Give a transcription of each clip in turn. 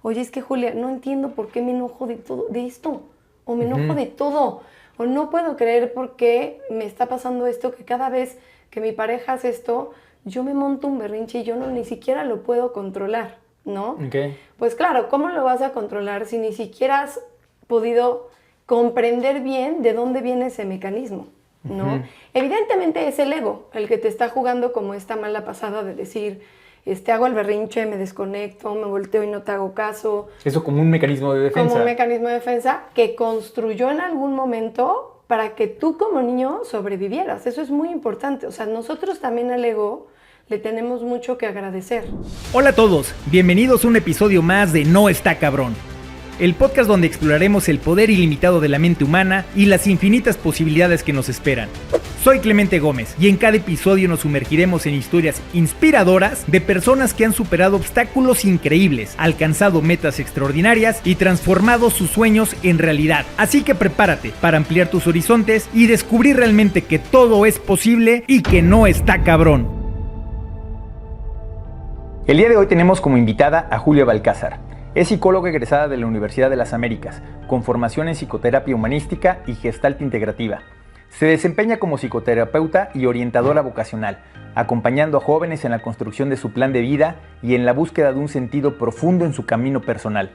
oye, es que Julia, no entiendo por qué me enojo de todo, de esto, o me enojo de todo, o no puedo creer por qué me está pasando esto, que cada vez que mi pareja hace esto, yo me monto un berrinche y yo ni siquiera lo puedo controlar, ¿no? Okay. Pues claro, ¿cómo lo vas a controlar si ni siquiera has podido comprender bien de dónde viene ese mecanismo, ¿no? Evidentemente es el ego el que te está jugando como esta mala pasada de decir, hago el berrinche, me desconecto, me volteo y no te hago caso. Eso como un mecanismo de defensa. Como un mecanismo de defensa que construyó en algún momento para que tú como niño sobrevivieras. Eso es muy importante. O sea, nosotros también al ego le tenemos mucho que agradecer. Hola a todos, bienvenidos a un episodio más de No Está Cabrón, el podcast donde exploraremos el poder ilimitado de la mente humana y las infinitas posibilidades que nos esperan. Soy Clemente Gómez y en cada episodio nos sumergiremos en historias inspiradoras de personas que han superado obstáculos increíbles, alcanzado metas extraordinarias y transformado sus sueños en realidad. Así que prepárate para ampliar tus horizontes y descubrir realmente que todo es posible y que no está cabrón. El día de hoy tenemos como invitada a Julia Balcázar. Es psicóloga egresada de la Universidad de las Américas, con formación en psicoterapia humanística y gestalt integrativa. Se desempeña como psicoterapeuta y orientadora vocacional, acompañando a jóvenes en la construcción de su plan de vida y en la búsqueda de un sentido profundo en su camino personal.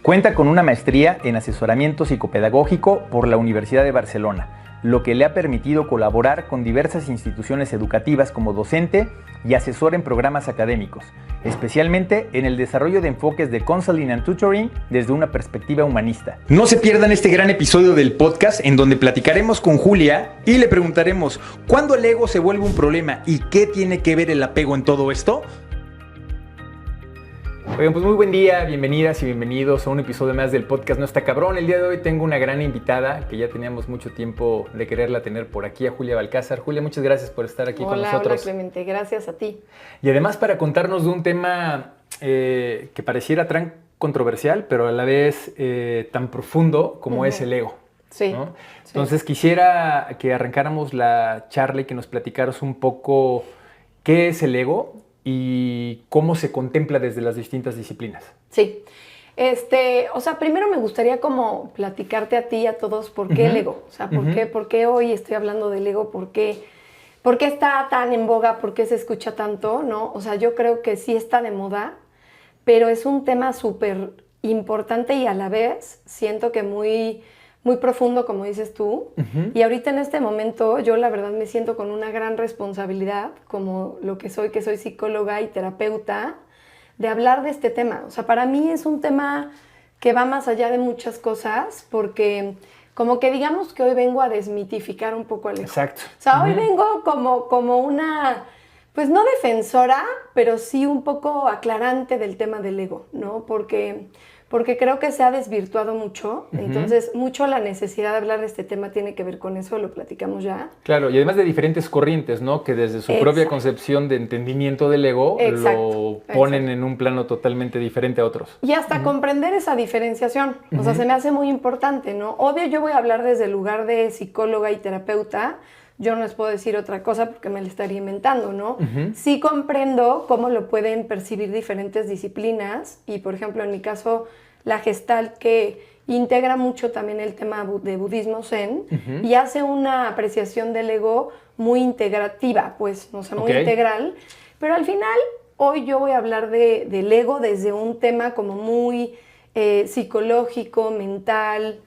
Cuenta con una maestría en asesoramiento psicopedagógico por la Universidad de Barcelona, lo que le ha permitido colaborar con diversas instituciones educativas como docente y asesor en programas académicos, especialmente en el desarrollo de enfoques de counseling and tutoring desde una perspectiva humanista. No se pierdan este gran episodio del podcast en donde platicaremos con Julia y le preguntaremos ¿cuándo el ego se vuelve un problema y qué tiene que ver el apego en todo esto? Oigan, pues muy buen día, bienvenidas y bienvenidos a un episodio más del podcast No Está Cabrón. El día de hoy tengo una gran invitada que ya teníamos mucho tiempo de quererla tener por aquí, a Julia Balcázar. Julia, muchas gracias por estar aquí con nosotros. Hola Clemente, gracias a ti. Y además para contarnos de un tema que pareciera tan controversial, pero a la vez tan profundo como es el ego. Sí, ¿no? Entonces quisiera que arrancáramos la charla y que nos platicaras un poco qué es el ego y cómo se contempla desde las distintas disciplinas. Sí. O sea, primero me gustaría como platicarte a ti y a todos por qué el ego. O sea, por qué hoy estoy hablando del ego, por qué está tan en boga, por qué se escucha tanto, ¿no? O sea, yo creo que sí está de moda, pero es un tema súper importante y a la vez siento que muy profundo, como dices tú. Y ahorita en este momento yo la verdad me siento con una gran responsabilidad, como lo que soy psicóloga y terapeuta, de hablar de este tema. O sea, para mí es un tema que va más allá de muchas cosas, porque como que digamos que hoy vengo a desmitificar un poco el ego. Exacto. O sea, hoy vengo como una, pues no defensora, pero sí un poco aclarante del tema del ego, ¿no? Porque creo que se ha desvirtuado mucho, entonces mucho la necesidad de hablar de este tema tiene que ver con eso, lo platicamos ya. Claro, y además de diferentes corrientes, ¿no? Que desde su propia concepción de entendimiento del ego lo ponen en un plano totalmente diferente a otros. Y hasta comprender esa diferenciación, o sea, se me hace muy importante, ¿no? Obvio yo voy a hablar desde el lugar de psicóloga y terapeuta, yo no les puedo decir otra cosa porque me la estaría inventando, ¿no? Sí comprendo cómo lo pueden percibir diferentes disciplinas y, por ejemplo, en mi caso, la Gestalt, que integra mucho también el tema de budismo zen y hace una apreciación del ego muy integrativa, pues, no sé, muy integral. Pero al final, hoy yo voy a hablar del ego desde un tema como muy psicológico, mental,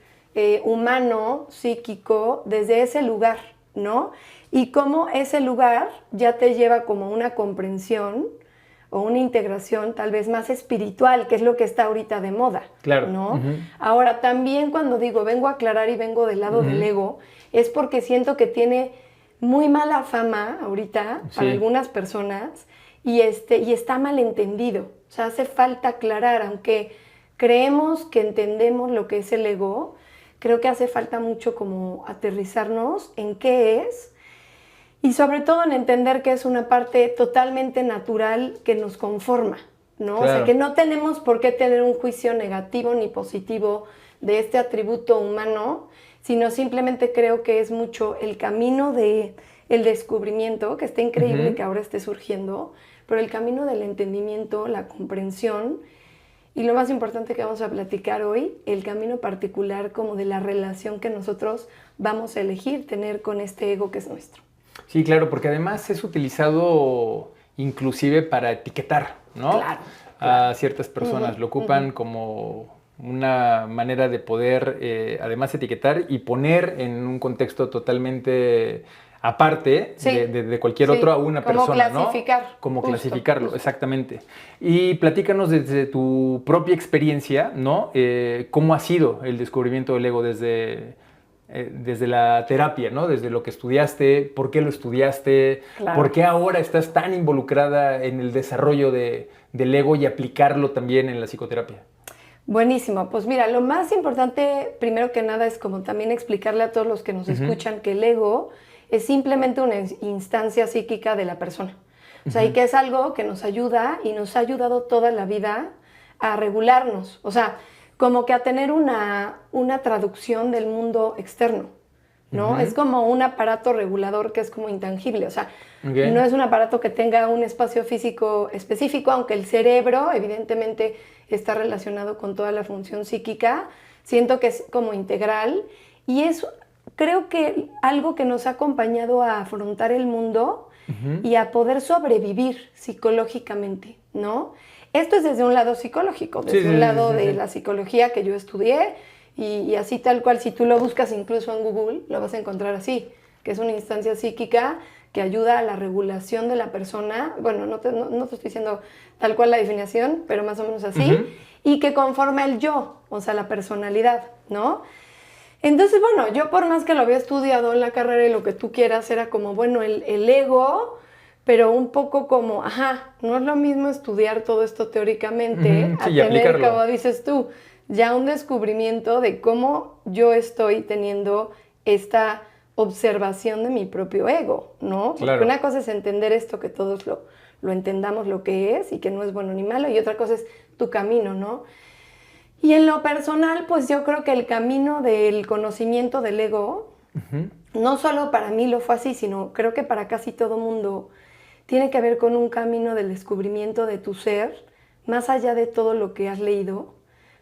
humano, psíquico, desde ese lugar, ¿no? Y cómo ese lugar ya te lleva como una comprensión o una integración tal vez más espiritual, que es lo que está ahorita de moda, claro, ¿no? Ahora, también cuando digo vengo a aclarar y vengo del lado del ego, es porque siento que tiene muy mala fama ahorita para algunas personas y está mal entendido. O sea, hace falta aclarar, aunque creemos que entendemos lo que es el ego, creo que hace falta mucho como aterrizarnos en qué es y sobre todo en entender que es una parte totalmente natural que nos conforma, ¿no? Claro. O sea, que no tenemos por qué tener un juicio negativo ni positivo de este atributo humano, sino simplemente creo que es mucho el camino del descubrimiento, que está increíble que ahora esté surgiendo, pero el camino del entendimiento, la comprensión y lo más importante que vamos a platicar hoy, el camino particular como de la relación que nosotros vamos a elegir tener con este ego que es nuestro. Sí, claro, porque además es utilizado inclusive para etiquetar, ¿no? Claro. A ciertas personas. Lo ocupan como una manera de poder, además, etiquetar y poner en un contexto totalmente aparte de cualquier otro a una persona, ¿no? Como clasificarlo, exactamente. Y platícanos desde tu propia experiencia, ¿no? ¿Cómo ha sido el descubrimiento del ego desde la terapia, ¿no? Desde lo que estudiaste, por qué lo estudiaste, por qué ahora estás tan involucrada en el desarrollo del ego y aplicarlo también en la psicoterapia? Buenísimo. Pues mira, lo más importante, primero que nada, es como también explicarle a todos los que nos escuchan que el ego es simplemente una instancia psíquica de la persona. O sea, y que es algo que nos ayuda y nos ha ayudado toda la vida a regularnos. O sea, como que a tener una traducción del mundo externo, ¿no? Es como un aparato regulador que es como intangible. O sea, no es un aparato que tenga un espacio físico específico, aunque el cerebro evidentemente está relacionado con toda la función psíquica. Siento que es como integral y es, creo que algo que nos ha acompañado a afrontar el mundo y a poder sobrevivir psicológicamente, ¿no? Esto es desde un lado psicológico, desde un lado de la psicología que yo estudié y así tal cual, si tú lo buscas incluso en Google, lo vas a encontrar así, que es una instancia psíquica que ayuda a la regulación de la persona. Bueno, no te estoy diciendo tal cual la definición, pero más o menos así, y que conforma el yo, o sea, la personalidad, ¿no? Entonces, bueno, yo por más que lo había estudiado en la carrera y lo que tú quieras, era como, bueno, el ego, pero un poco como, no es lo mismo estudiar todo esto teóricamente a tener, como dices tú, ya un descubrimiento de cómo yo estoy teniendo esta observación de mi propio ego, ¿no? Porque una cosa es entender esto, que todos lo entendamos lo que es y que no es bueno ni malo, y otra cosa es tu camino, ¿no? Y en lo personal, pues yo creo que el camino del conocimiento del ego, no solo para mí lo fue así, sino creo que para casi todo mundo, tiene que ver con un camino del descubrimiento de tu ser, más allá de todo lo que has leído,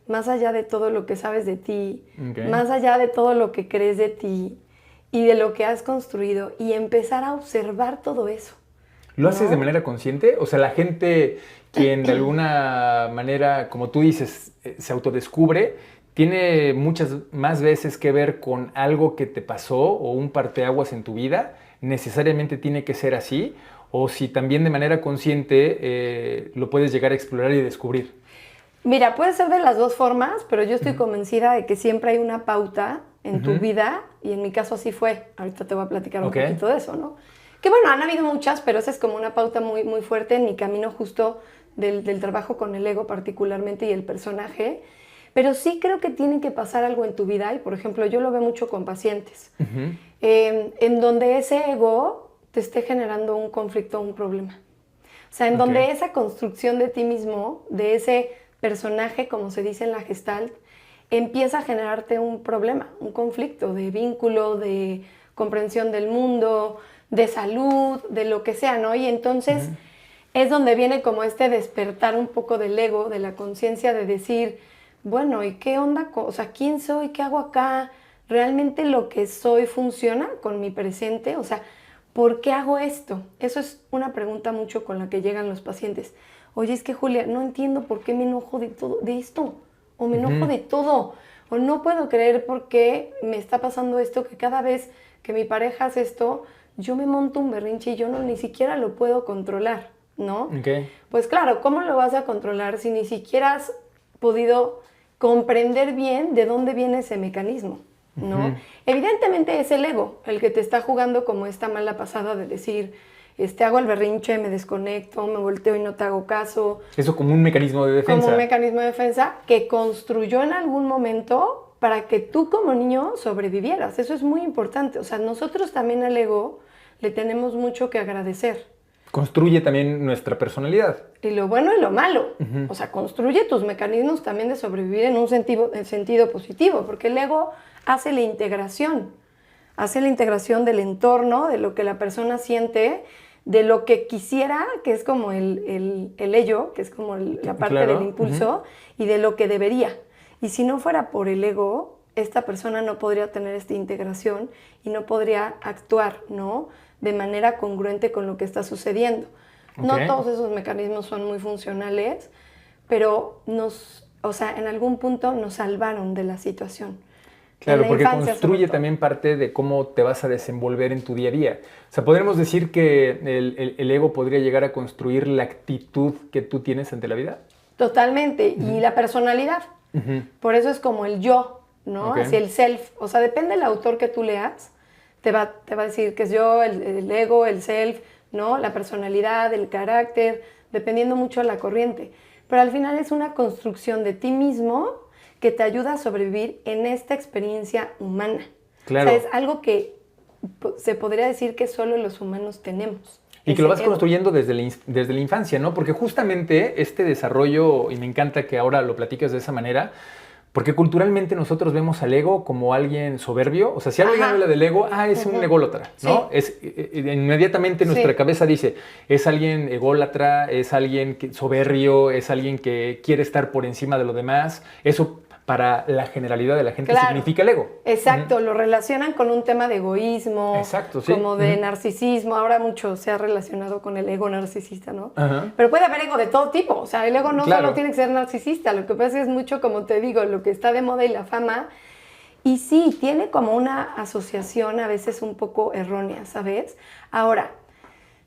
más allá de todo lo que sabes de ti, más allá de todo lo que crees de ti y de lo que has construido, y empezar a observar todo eso. ¿Lo haces de manera consciente? O sea, la gente quien de alguna manera, como tú dices, se autodescubre, tiene muchas más veces que ver con algo que te pasó o un parteaguas en tu vida, necesariamente tiene que ser así, o si también de manera consciente lo puedes llegar a explorar y descubrir. Mira, puede ser de las dos formas, pero yo estoy convencida de que siempre hay una pauta en tu vida, y en mi caso así fue. Ahorita te voy a platicar un poquito de eso, ¿no? Que bueno, han habido muchas, pero esa es como una pauta muy, muy fuerte en mi camino justo del trabajo con el ego particularmente y el personaje. Pero sí creo que tiene que pasar algo en tu vida, y por ejemplo yo lo veo mucho con pacientes, en donde ese ego te esté generando un conflicto o un problema. O sea, en donde esa construcción de ti mismo, de ese personaje, como se dice en la Gestalt, empieza a generarte un problema, un conflicto de vínculo, de comprensión del mundo, de salud, de lo que sea, ¿no? Y entonces es donde viene como este despertar un poco del ego, de la conciencia, de decir, bueno, ¿y qué onda? O sea, ¿quién soy? ¿Qué hago acá? ¿Realmente lo que soy funciona con mi presente? O sea, ¿por qué hago esto? Eso es una pregunta mucho con la que llegan los pacientes. Oye, es que Julia, no entiendo por qué me enojo de esto, o me enojo de todo, o no puedo creer por qué me está pasando esto, que cada vez que mi pareja hace esto, yo me monto un berrinche y yo ni siquiera lo puedo controlar, ¿no? Pues claro, ¿cómo lo vas a controlar si ni siquiera has podido comprender bien de dónde viene ese mecanismo, ¿no? Evidentemente es el ego el que te está jugando como esta mala pasada de decir, hago el berrinche, me desconecto, me volteo y no te hago caso. Eso como un mecanismo de defensa. Como un mecanismo de defensa que construyó en algún momento para que tú como niño sobrevivieras. Eso es muy importante. O sea, nosotros también al ego le tenemos mucho que agradecer. Construye también nuestra personalidad. Y lo bueno y lo malo. O sea, construye tus mecanismos también de sobrevivir en un sentido positivo, porque el ego hace la integración del entorno, de lo que la persona siente, de lo que quisiera, que es como el ello, que es como la parte claro. del impulso, y de lo que debería. Y si no fuera por el ego, esta persona no podría tener esta integración y no podría actuar, ¿no?, de manera congruente con lo que está sucediendo. No todos esos mecanismos son muy funcionales, pero en algún punto nos salvaron de la situación. Claro, porque construye también parte de cómo te vas a desenvolver en tu día a día. O sea, podríamos decir que el ego podría llegar a construir la actitud que tú tienes ante la vida. Totalmente, y la personalidad. Por eso es como el yo, ¿no? Así el self. O sea, depende del autor que tú leas, te va a decir que es yo, el ego, el self, ¿no? La personalidad, el carácter, dependiendo mucho de la corriente. Pero al final es una construcción de ti mismo que te ayuda a sobrevivir en esta experiencia humana. Claro. O sea, es algo que se podría decir que solo los humanos tenemos. Y que lo vas construyendo desde la infancia, ¿no? Porque justamente este desarrollo, y me encanta que ahora lo platicas de esa manera, porque culturalmente nosotros vemos al ego como alguien soberbio. O sea, si alguien habla del ego, es un ególatra, ¿no? Sí. Inmediatamente nuestra cabeza dice, es alguien ególatra, es alguien soberbio, es alguien que quiere estar por encima de lo demás. Eso para la generalidad de la gente significa el ego. Exacto, lo relacionan con un tema de egoísmo, como de narcisismo. Ahora mucho se ha relacionado con el ego narcisista, ¿no? Pero puede haber ego de todo tipo. O sea, el ego no solo tiene que ser narcisista. Lo que pasa es mucho, como te digo, lo que está de moda y la fama. Y sí, tiene como una asociación a veces un poco errónea, ¿sabes? Ahora,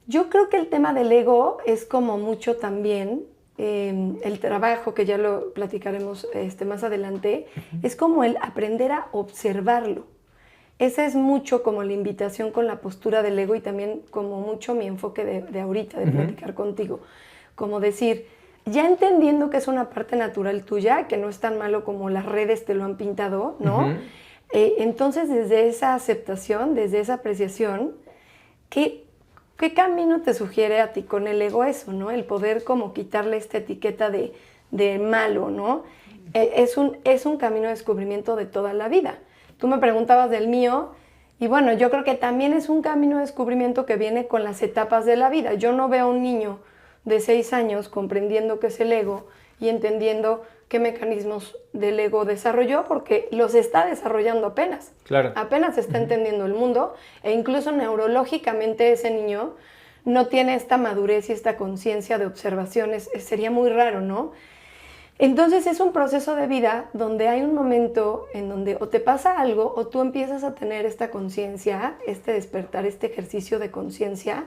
yo creo que el tema del ego es como mucho también... el trabajo, que ya lo platicaremos más adelante, es como el aprender a observarlo. Esa es mucho como la invitación con la postura del ego y también como mucho mi enfoque de ahorita, de platicar contigo. Como decir, ya entendiendo que es una parte natural tuya, que no es tan malo como las redes te lo han pintado, ¿no? Entonces, desde esa aceptación, desde esa apreciación, ¿qué camino te sugiere a ti con el ego eso, ¿no? El poder como quitarle esta etiqueta de malo, ¿no? Es un camino de descubrimiento de toda la vida. Tú me preguntabas del mío, y bueno, yo creo que también es un camino de descubrimiento que viene con las etapas de la vida. Yo no veo a un niño de 6 años comprendiendo qué es el ego y entendiendo qué mecanismos del ego desarrolló, porque los está desarrollando apenas. Claro. Apenas está entendiendo el mundo, e incluso neurológicamente ese niño no tiene esta madurez y esta conciencia de observaciones. Sería muy raro, ¿no? Entonces es un proceso de vida donde hay un momento en donde o te pasa algo o tú empiezas a tener esta conciencia, este despertar, este ejercicio de conciencia,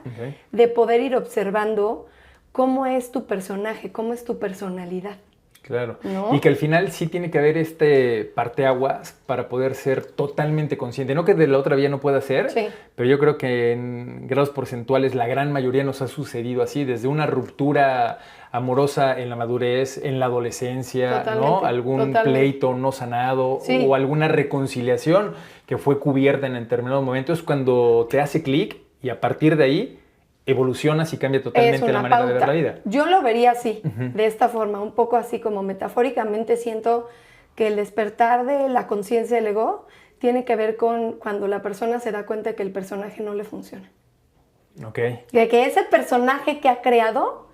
de poder ir observando cómo es tu personaje, cómo es tu personalidad. Claro, ¿no? Y que al final sí tiene que haber este parteaguas para poder ser totalmente consciente. No que de la otra vía no pueda ser, pero yo creo que en grados porcentuales la gran mayoría nos ha sucedido así, desde una ruptura amorosa en la madurez, en la adolescencia, ¿no? Algún pleito no sanado o alguna reconciliación que fue cubierta en determinados momentos, cuando te hace clic y a partir de ahí evolucionas y cambia totalmente la manera de ver la vida. Yo lo vería así, de esta forma, un poco así como metafóricamente. Siento que el despertar de la conciencia del ego tiene que ver con cuando la persona se da cuenta que el personaje no le funciona. De que ese personaje que ha creado,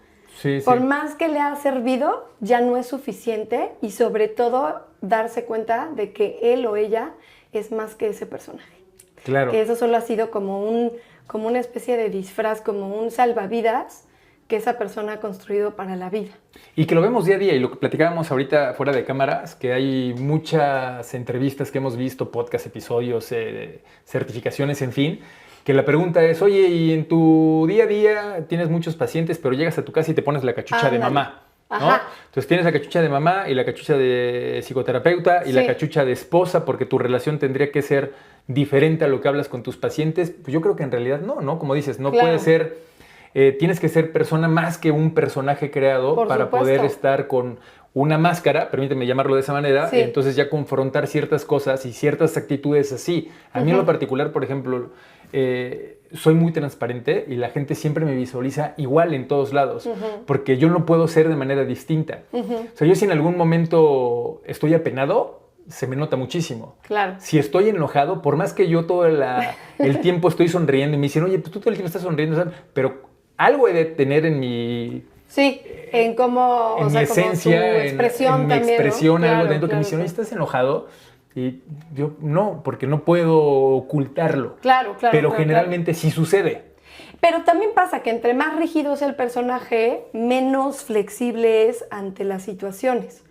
por más que le ha servido, ya no es suficiente, y sobre todo darse cuenta de que él o ella es más que ese personaje. Claro. Que eso solo ha sido como una especie de disfraz, como un salvavidas que esa persona ha construido para la vida. Y que lo vemos día a día, y lo que platicábamos ahorita fuera de cámaras, que hay muchas entrevistas que hemos visto, podcasts, episodios, certificaciones, en fin, que la pregunta es, oye, y en tu día a día tienes muchos pacientes, pero llegas a tu casa y te pones la cachucha de mamá, ¿no? Entonces tienes la cachucha de mamá y la cachucha de psicoterapeuta y la cachucha de esposa, porque tu relación tendría que ser diferente a lo que hablas con tus pacientes. Pues yo creo que en realidad no, como dices, no puede ser, tienes que ser persona más que un personaje creado para poder estar con una máscara, permíteme llamarlo de esa manera, entonces ya confrontar ciertas cosas y ciertas actitudes así. A mí en lo particular, por ejemplo, soy muy transparente y la gente siempre me visualiza igual en todos lados, porque yo no puedo ser de manera distinta. O sea, yo si en algún momento estoy apenado, se me nota muchísimo. Claro. Si estoy enojado, por más que yo todo el tiempo estoy sonriendo y me dicen, oye, pues tú todo el tiempo estás sonriendo, ¿sabes? Pero algo he de tener en mi... Sí, en cómo, en o mi sea, esencia, como tu expresión en mi también, expresión, ¿no? algo Claro, dentro que me dice, oye, ¿estás enojado? Y yo, no, porque no puedo ocultarlo. Claro, Pero claro, generalmente sí sucede. Pero también pasa que entre más rígido es el personaje, menos flexible es ante las situaciones.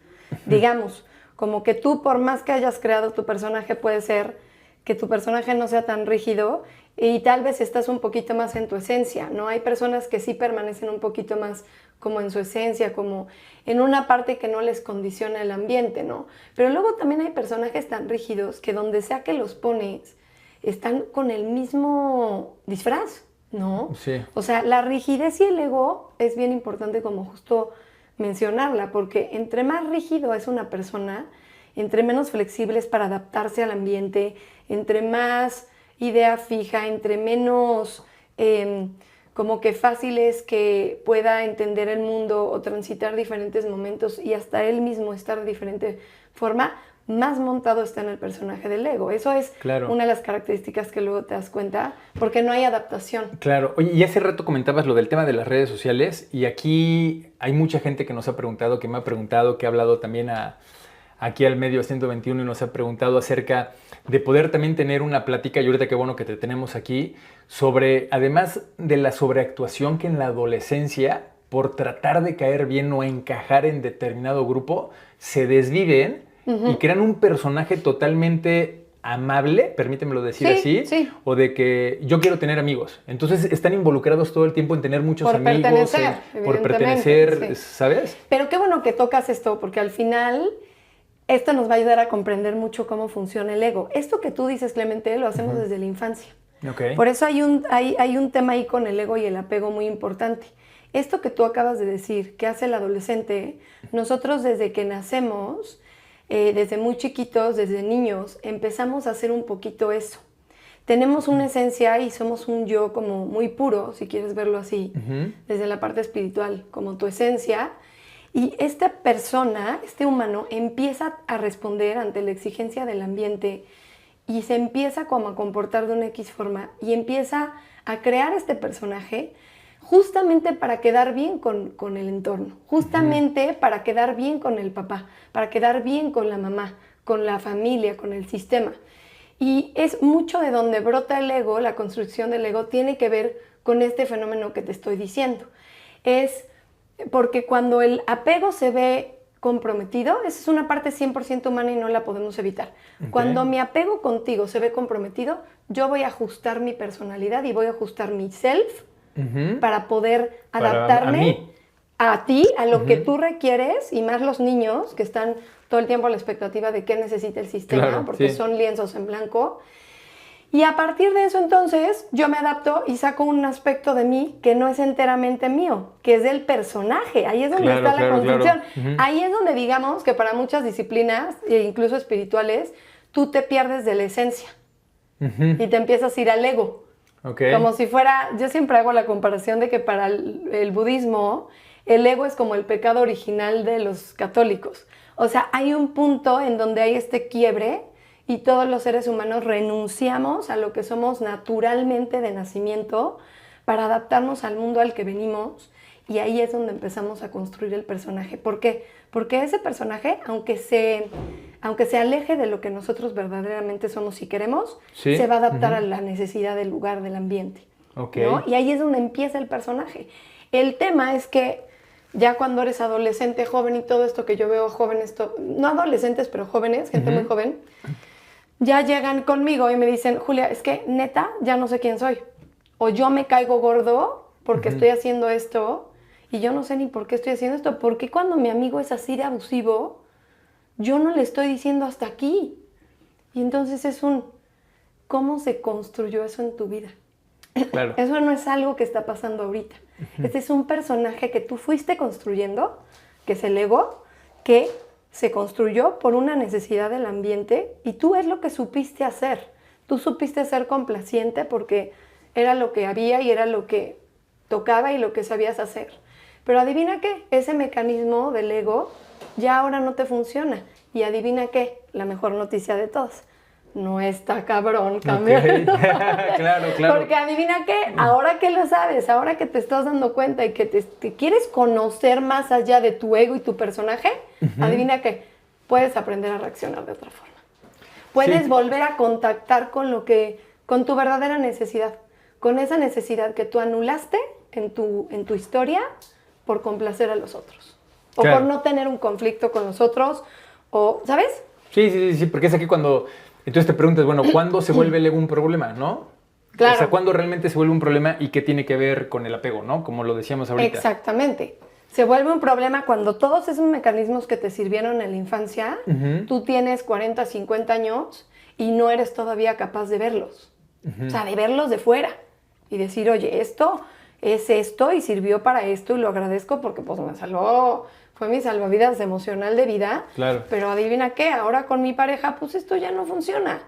Digamos, como que tú, por más que hayas creado tu personaje, puede ser que tu personaje no sea tan rígido y tal vez estás un poquito más en tu esencia, ¿no? Hay personas que sí permanecen un poquito más como en su esencia, como en una parte que no les condiciona el ambiente, ¿no? Pero luego también hay personajes tan rígidos que donde sea que los pones, están con el mismo disfraz, ¿no? Sí. O sea, la rigidez y el ego es bien importante como justo mencionarla, porque entre más rígido es una persona, entre menos flexible es para adaptarse al ambiente, entre más idea fija, entre menos como que fácil es que pueda entender el mundo o transitar diferentes momentos y hasta él mismo estar de diferente forma, más montado está en el personaje del ego. Eso es una de las características que luego te das cuenta, porque no hay adaptación. Claro. Oye, y hace rato comentabas lo del tema de las redes sociales, y aquí hay mucha gente que nos ha preguntado, que me ha preguntado, que ha hablado también aquí al Medio 121 y nos ha preguntado acerca de poder también tener una plática, y ahorita qué bueno que te tenemos aquí, sobre, además de la sobreactuación que en la adolescencia, por tratar de caer bien o encajar en determinado grupo, se desviven y crean un personaje totalmente amable, permítemelo decir así, o de que yo quiero tener amigos. Entonces están involucrados todo el tiempo en tener muchos amigos, por pertenecer, ¿sabes? Pero qué bueno que tocas esto, porque al final esto nos va a ayudar a comprender mucho cómo funciona el ego. Esto que tú dices, Clemente, lo hacemos desde la infancia. Okay. Por eso hay un tema ahí con el ego y el apego muy importante. Esto que tú acabas de decir, que hace el adolescente, nosotros desde que nacemos, desde muy chiquitos, desde niños, empezamos a hacer un poquito eso. Tenemos una esencia y somos un yo como muy puro, si quieres verlo así, desde la parte espiritual, como tu esencia. Y esta persona, este humano, empieza a responder ante la exigencia del ambiente y se empieza como a comportar de una X forma y empieza a crear este personaje justamente para quedar bien con el entorno, justamente para quedar bien con el papá, para quedar bien con la mamá, con la familia, con el sistema. Y es mucho de donde brota el ego, la construcción del ego, tiene que ver con este fenómeno que te estoy diciendo. Es porque cuando el apego se ve comprometido, esa es una parte 100% humana y no la podemos evitar. Okay. Cuando mi apego contigo se ve comprometido, yo voy a ajustar mi personalidad y voy a ajustar mi self para poder adaptarme a ti, a lo que tú requieres, y más los niños que están todo el tiempo a la expectativa de qué necesita el sistema, porque son lienzos en blanco. Y a partir de eso, entonces, yo me adapto y saco un aspecto de mí que no es enteramente mío, que es del personaje. Ahí es donde está la construcción. Ahí es donde, digamos, que para muchas disciplinas, e incluso espirituales, tú te pierdes de la esencia y te empiezas a ir al ego. Okay. Como si fuera, yo siempre hago la comparación de que para el budismo, el ego es como el pecado original de los católicos. O sea, hay un punto en donde hay este quiebre y todos los seres humanos renunciamos a lo que somos naturalmente de nacimiento para adaptarnos al mundo al que venimos, y ahí es donde empezamos a construir el personaje. ¿Por qué? Porque ese personaje, aunque se aleje de lo que nosotros verdaderamente somos y queremos, se va a adaptar a la necesidad del lugar, del ambiente. Okay. ¿No? Y ahí es donde empieza el personaje. El tema es que ya cuando eres adolescente, joven y todo esto que yo veo jóvenes, no adolescentes, pero jóvenes, gente muy joven, ya llegan conmigo y me dicen, Julia, es que neta, ya no sé quién soy. O yo me caigo gordo porque estoy haciendo esto y yo no sé ni por qué estoy haciendo esto. Porque cuando mi amigo es así de abusivo, yo no le estoy diciendo hasta aquí. Y entonces es ¿cómo se construyó eso en tu vida? Claro. Eso no es algo que está pasando ahorita. Este es un personaje que tú fuiste construyendo, que es el ego, que se construyó por una necesidad del ambiente, y tú es lo que supiste hacer. Tú supiste ser complaciente porque era lo que había y era lo que tocaba y lo que sabías hacer. Pero adivina qué, ese mecanismo del ego ya ahora no te funciona. Y adivina qué, la mejor noticia de todas, no está cabrón cambiarlo. Okay. Claro. Porque adivina qué, ahora que lo sabes, ahora que te estás dando cuenta y que te quieres conocer más allá de tu ego y tu personaje, adivina qué, puedes aprender a reaccionar de otra forma. Puedes volver a contactar con tu verdadera necesidad, con esa necesidad que tú anulaste en tu historia por complacer a los otros. O por no tener un conflicto con los otros, o, ¿sabes? Sí, porque es aquí cuando... Entonces te preguntas, bueno, ¿cuándo se vuelve el ego un problema, no? Claro. O sea, ¿cuándo realmente se vuelve un problema y qué tiene que ver con el apego, no? Como lo decíamos ahorita. Exactamente. Se vuelve un problema cuando todos esos mecanismos que te sirvieron en la infancia, tú tienes 40, 50 años y no eres todavía capaz de verlos. O sea, de verlos de fuera y decir, oye, esto es esto y sirvió para esto y lo agradezco porque pues me salvó, fue mi salvavidas emocional de vida. Claro. Pero adivina qué, ahora con mi pareja pues esto ya no funciona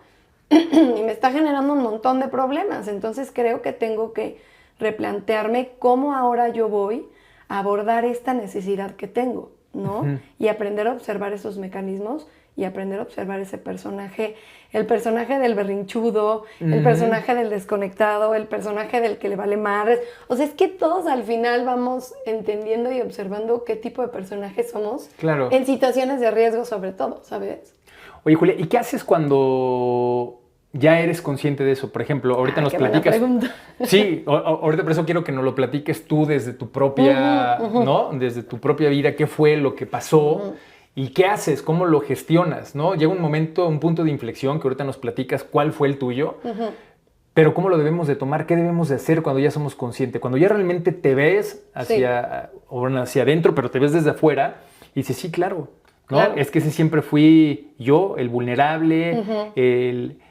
y me está generando un montón de problemas. Entonces creo que tengo que replantearme cómo ahora yo voy a abordar esta necesidad que tengo, ¿no? Y aprender a observar esos mecanismos y aprender a observar ese personaje, el personaje del berrinchudo, el personaje del desconectado, el personaje del que le vale madres. O sea, es que todos al final vamos entendiendo y observando qué tipo de personajes somos en situaciones de riesgo sobre todo, ¿sabes? Oye, Julia, ¿y qué haces cuando ya eres consciente de eso? Por ejemplo, ahorita nos platicas... Sí, ahorita por eso quiero que nos lo platiques tú desde tu propia, ¿no? Desde tu propia vida, qué fue lo que pasó y qué haces, cómo lo gestionas, ¿no? Llega un momento, un punto de inflexión que ahorita nos platicas cuál fue el tuyo, pero cómo lo debemos de tomar, qué debemos de hacer cuando ya somos conscientes, cuando ya realmente te ves hacia adentro, pero te ves desde afuera y dices, sí, claro, ¿no? Claro. Es que ese siempre fui yo, el vulnerable,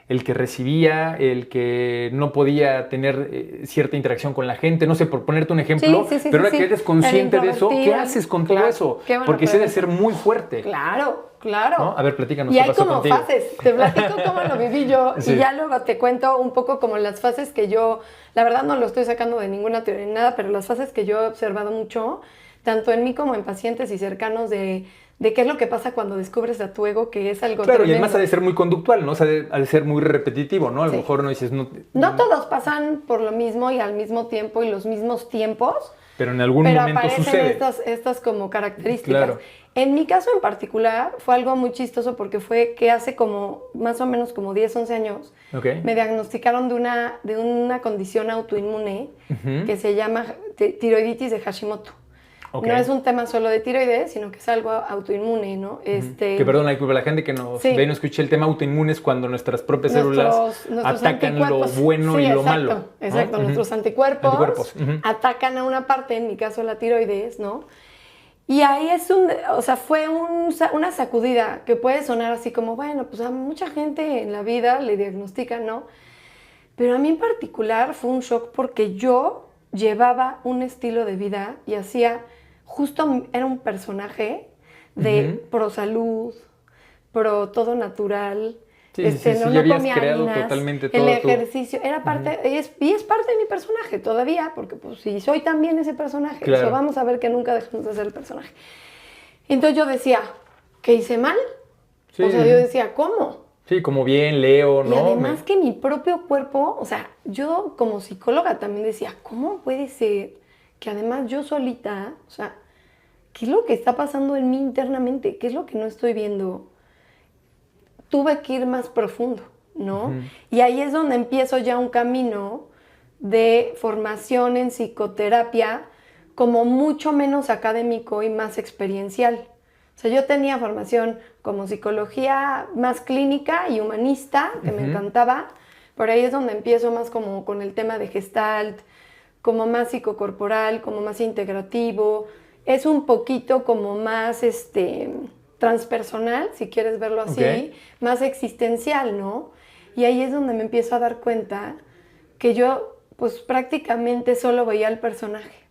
el que recibía, el que no podía tener cierta interacción con la gente, no sé, por ponerte un ejemplo, pero ahora que eres consciente de eso, ¿qué haces con todo eso? Porque ese debe ser muy fuerte. Claro. ¿No? A ver, platícanos qué pasó contigo. Y hay como fases, te platico cómo lo viví yo y ya luego te cuento un poco como las fases que yo, la verdad no lo estoy sacando de ninguna teoría ni nada, pero las fases que yo he observado mucho, tanto en mí como en pacientes y cercanos de qué es lo que pasa cuando descubres a tu ego, que es algo Claro, tremendo. Y además ha de ser muy conductual, ¿no? O sea, ha de ser muy repetitivo, ¿no? A lo mejor no dices... No todos pasan por lo mismo y al mismo tiempo y los mismos tiempos. Pero en algún momento sucede. Pero aparecen estas como características. Claro. En mi caso en particular fue algo muy chistoso porque fue que hace como más o menos como 10, 11 años me diagnosticaron de una condición autoinmune que se llama tiroiditis de Hashimoto. No es un tema solo de tiroides, sino que es algo autoinmune, ¿no? Que perdón, la gente que nos ve y no escucha el tema autoinmune es cuando nuestras propias células atacan lo bueno y lo malo. Exacto, nuestros anticuerpos atacan a una parte, en mi caso la tiroides, ¿no? Y ahí fue una sacudida que puede sonar así como, bueno, pues a mucha gente en la vida le diagnostican, ¿no? Pero a mí en particular fue un shock porque yo llevaba un estilo de vida y era un personaje de pro salud, pro todo natural. No ya habías creado totalmente todo. El ejercicio era parte, y es parte de mi personaje todavía, porque pues si soy también ese personaje, claro. Vamos a ver que nunca dejamos de ser el personaje. Entonces yo decía, ¿qué hice mal? Sí. O sea, yo decía, ¿cómo? Sí, como bien, leo, ¿no? Y además que mi propio cuerpo, o sea, yo como psicóloga también decía, ¿cómo puede ser que además yo solita, o sea, qué es lo que está pasando en mí internamente? ¿Qué es lo que no estoy viendo? Tuve que ir más profundo, ¿no? Y ahí es donde empiezo ya un camino de formación en psicoterapia como mucho menos académico y más experiencial. O sea, yo tenía formación como psicología más clínica y humanista, que me encantaba. Por ahí es donde empiezo más como con el tema de Gestalt, como más psicocorporal, como más integrativo. Es un poquito como más transpersonal, si quieres verlo así, más existencial, ¿no? Y ahí es donde me empiezo a dar cuenta que yo, pues prácticamente solo veía al personaje,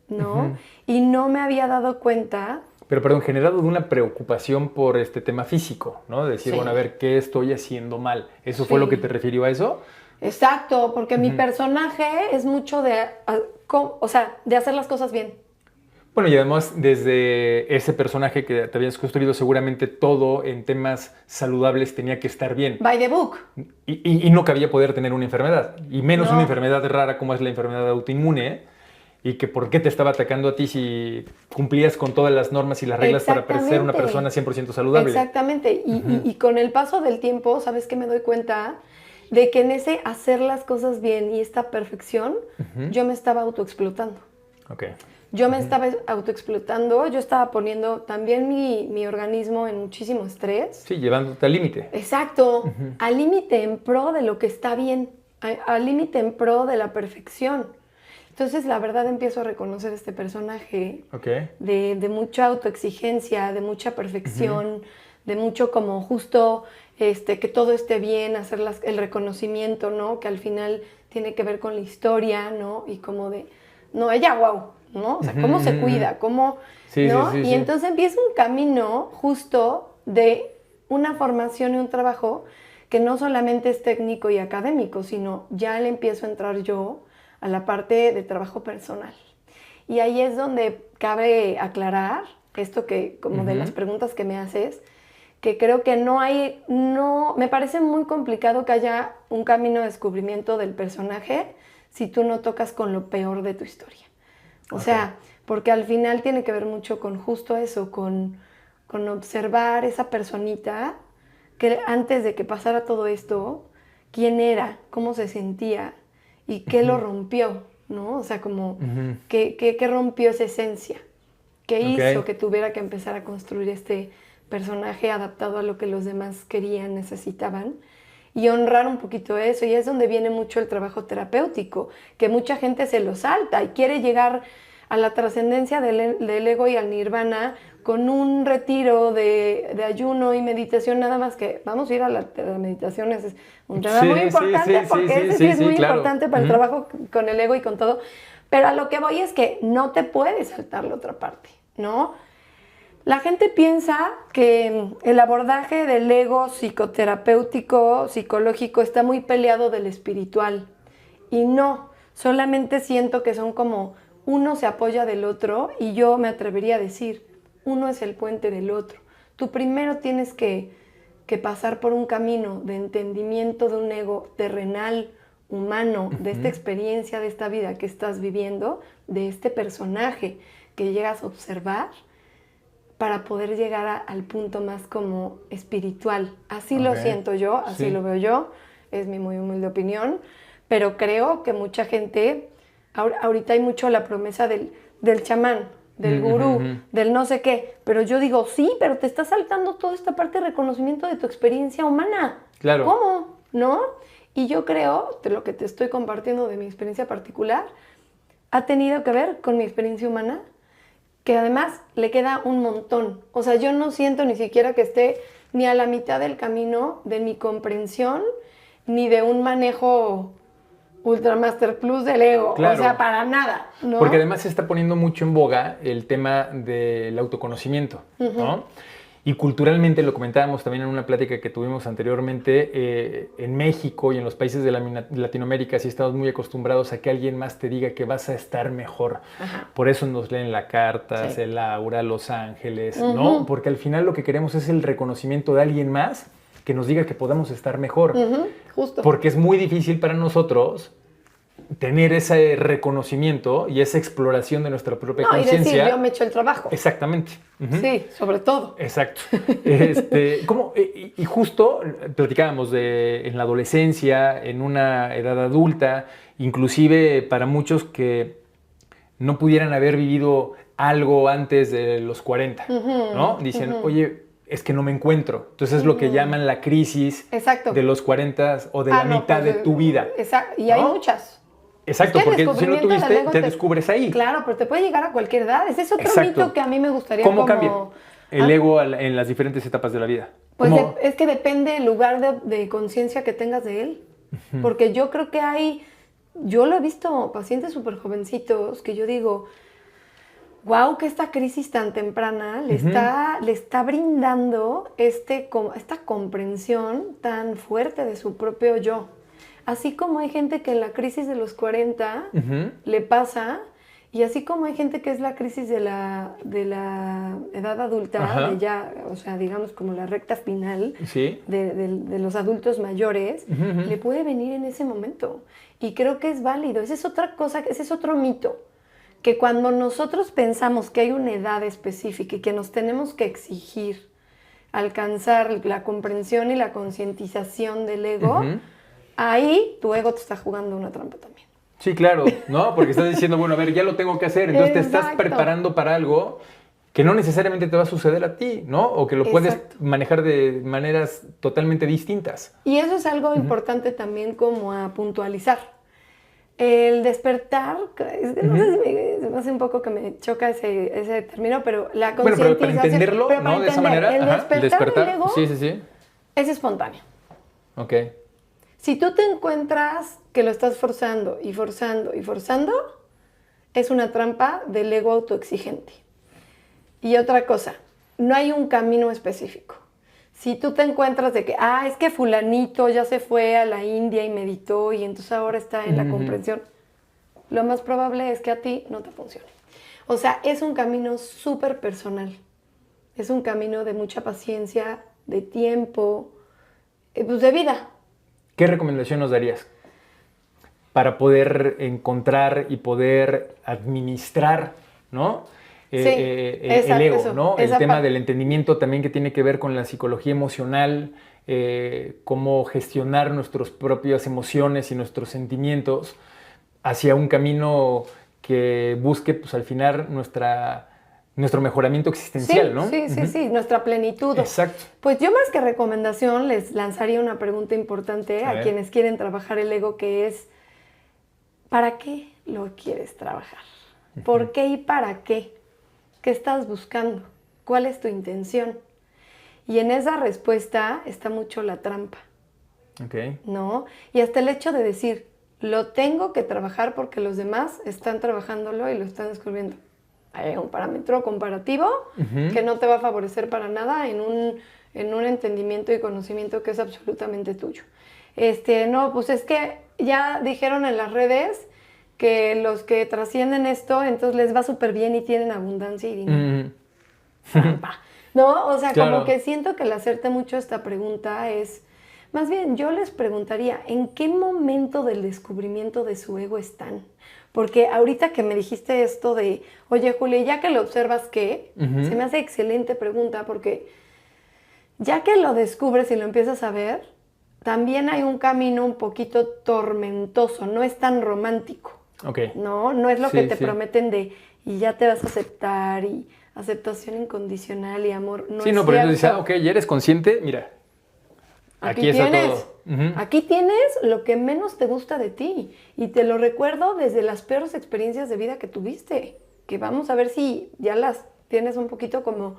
¿no? Y no me había dado cuenta... Pero, perdón, generado de una preocupación por este tema físico, ¿no? De decir, bueno, a ver, ¿qué estoy haciendo mal? ¿Eso fue lo que te refirió a eso? Exacto, porque mi personaje es mucho de hacer las cosas bien. Bueno, y además desde ese personaje que te habías construido, seguramente todo en temas saludables tenía que estar bien. By the book. Y no cabía poder tener una enfermedad, y menos No. una enfermedad rara como es la enfermedad autoinmune, y que por qué te estaba atacando a ti si cumplías con todas las normas y las reglas para ser una persona 100% saludable. Exactamente. Y con el paso del tiempo, ¿sabes qué me doy cuenta? De que en ese hacer las cosas bien y esta perfección, yo me estaba autoexplotando. Okay. Yo me estaba autoexplotando, yo estaba poniendo también mi organismo en muchísimo estrés. Sí, llevándote al límite. Exacto, al límite en pro de lo que está bien, al límite en pro de la perfección. Entonces, la verdad, empiezo a reconocer este personaje de mucha autoexigencia, de mucha perfección, de mucho como justo que todo esté bien, hacer el reconocimiento, ¿no? Que al final tiene que ver con la historia, ¿no? Y como de, no, ella, wow, ¿no? O sea, cómo se cuida, cómo, sí, ¿no? Sí, y entonces empieza un camino justo de una formación y un trabajo que no solamente es técnico y académico, sino ya le empiezo a entrar yo a la parte de trabajo personal. Y ahí es donde cabe aclarar esto que, como de las preguntas que me haces, que creo que me parece muy complicado que haya un camino de descubrimiento del personaje si tú no tocas con lo peor de tu historia. O sea, porque al final tiene que ver mucho con justo eso, con observar esa personita que antes de que pasara todo esto, quién era, cómo se sentía, y qué lo rompió, ¿no? O sea, como qué rompió esa esencia, qué hizo que tuviera que empezar a construir este personaje adaptado a lo que los demás querían, necesitaban, y honrar un poquito eso. Y es donde viene mucho el trabajo terapéutico, que mucha gente se lo salta y quiere llegar a la trascendencia del ego y al nirvana con un retiro de ayuno y meditación, nada más que vamos a ir a la meditación, es un tema muy importante porque ese sí es muy importante para el trabajo con el ego y con todo, pero a lo que voy es que no te puedes saltar la otra parte, ¿no? La gente piensa que el abordaje del ego psicoterapéutico, psicológico, está muy peleado del espiritual, y no, solamente siento que son como uno se apoya del otro, y yo me atrevería a decir, uno es el puente del otro. Tú primero tienes que pasar por un camino de entendimiento de un ego terrenal, humano, de esta experiencia, de esta vida que estás viviendo, de este personaje que llegas a observar, para poder llegar al punto más como espiritual. Así lo siento yo, así lo veo yo, es mi muy humilde opinión, pero creo que mucha gente, ahorita hay mucho la promesa del chamán, del gurú, del no sé qué, pero yo digo, sí, pero te estás saltando toda esta parte de reconocimiento de tu experiencia humana. Claro. ¿Cómo? ¿No? Y yo creo, de lo que te estoy compartiendo de mi experiencia particular, ha tenido que ver con mi experiencia humana, que además le queda un montón. O sea, yo no siento ni siquiera que esté ni a la mitad del camino de mi comprensión, ni de un manejo Ultramaster Plus del ego, claro. O sea, para nada, ¿no? Porque además se está poniendo mucho en boga el tema del autoconocimiento, ¿no? Y culturalmente, lo comentábamos también en una plática que tuvimos anteriormente, en México y en los países de Latinoamérica sí estamos muy acostumbrados a que alguien más te diga que vas a estar mejor. Por eso nos leen la carta, el aura, los ángeles, ¿no? Porque al final lo que queremos es el reconocimiento de alguien más que nos diga que podamos estar mejor. Justo. Porque es muy difícil para nosotros tener ese reconocimiento y esa exploración de nuestra propia conciencia. Y decir, yo me echo el trabajo. Exactamente. Sí, sobre todo. Exacto. Y justo platicábamos en la adolescencia, en una edad adulta, inclusive para muchos que no pudieran haber vivido algo antes de los 40, ¿no? Dicen, oye, es que no me encuentro. Entonces es lo que llaman la crisis de los 40 o de la mitad de tu vida. Exacto. Y hay muchas. Exacto, porque si no tuviste, te descubres ahí. Claro, pero te puede llegar a cualquier edad. Ese es otro mito que a mí me gustaría ¿Cómo cambia el ego en las diferentes etapas de la vida? Pues es que depende del lugar de conciencia que tengas de él. Porque yo creo que yo lo he visto, pacientes súper jovencitos, que yo digo, wow, que esta crisis tan temprana le está brindando esta comprensión tan fuerte de su propio yo. Así como hay gente que en la crisis de los 40 le pasa Y así como hay gente que es la crisis de la edad adulta, de ya, o sea, digamos como la recta final de los adultos mayores, le puede venir en ese momento. Y creo que es válido. Esa es otra cosa, ese es otro mito. Que cuando nosotros pensamos que hay una edad específica y que nos tenemos que exigir alcanzar la comprensión y la concientización del ego, ahí tu ego te está jugando una trampa también. Sí, claro, ¿no? Porque estás diciendo, bueno, a ver, ya lo tengo que hacer. Entonces te estás preparando para algo que no necesariamente te va a suceder a ti, ¿no? O que lo puedes manejar de maneras totalmente distintas. Y eso es algo importante también como a puntualizar. El despertar, es que no sé si me hace un poco que me choca ese término, pero la concientización... Bueno, pero para entenderlo, ¿no? De esa manera, el despertar del ego sí. Es espontáneo. Ok. Si tú te encuentras que lo estás forzando, es una trampa del ego autoexigente. Y otra cosa, no hay un camino específico. Si tú te encuentras de que, es que fulanito ya se fue a la India y meditó y entonces ahora está en la comprensión, lo más probable es que a ti no te funcione. O sea, es un camino súper personal. Es un camino de mucha paciencia, de tiempo, pues de vida. ¿Qué recomendación nos darías para poder encontrar y poder administrar, ¿no? El ego, ¿no? El tema del entendimiento también que tiene que ver con la psicología emocional, cómo gestionar nuestras propias emociones y nuestros sentimientos hacia un camino que busque, pues al final, nuestro mejoramiento existencial, ¿no? Sí, nuestra plenitud. Exacto. Pues yo más que recomendación les lanzaría una pregunta importante a quienes quieren trabajar el ego, que es, ¿para qué lo quieres trabajar? ¿Por qué y para qué? ¿Qué estás buscando? ¿Cuál es tu intención? Y en esa respuesta está mucho la trampa. Okay. ¿No? Y hasta el hecho de decir, lo tengo que trabajar porque los demás están trabajándolo y lo están descubriendo. Hay un parámetro comparativo que no te va a favorecer para nada en un entendimiento y conocimiento que es absolutamente tuyo. No, pues es que ya dijeron en las redes que los que trascienden esto, entonces les va súper bien y tienen abundancia y dinero. ¿No? O sea, claro. Como que siento que el hacerte mucho esta pregunta es... Más bien, yo les preguntaría, ¿en qué momento del descubrimiento de su ego están? Porque ahorita que me dijiste esto de, oye, Julia, ya que lo observas, ¿qué? Se me hace excelente pregunta porque ya que lo descubres y lo empiezas a ver, también hay un camino un poquito tormentoso, no es tan romántico. Okay. No es lo que te prometen de, y ya te vas a aceptar, y aceptación incondicional y amor. No, pero entonces dices, ok, ya eres consciente, mira. Aquí está todo. Aquí tienes lo que menos te gusta de ti. Y te lo recuerdo desde las peores experiencias de vida que tuviste. Que vamos a ver si ya las tienes un poquito como,